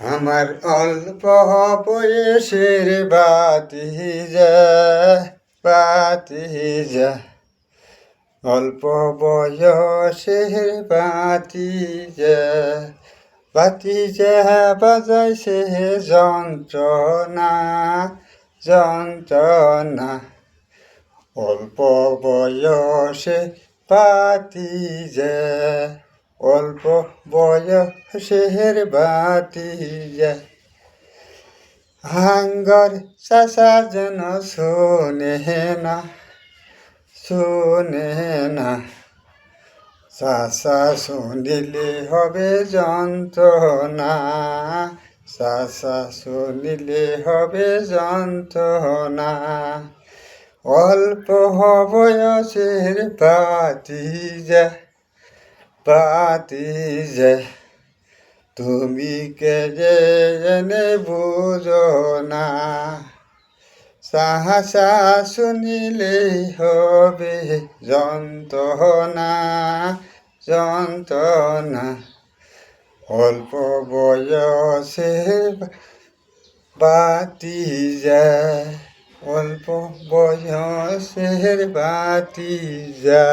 আমার অল্প বয়সের বাতিজা অল্প বয়সের বাতিজা বাজাইছে যন্ত্রণা অল্প বয়সে বাতিজা অল্প বয়সের বাতিজা হাঙ্গর চাষা যেন শোনে না চাষা শুনিলে হবে যন্ত্রণা চাষা শুনিলে হবে যন্ত্রণা অল্প বয়সের বাতিজা তুমি কে জেনে বুঝো না চাষা শুনিলেই হবে যন্ত্রণা অল্প বয়সের বাতিজা অল্প বয়সের বাতিজা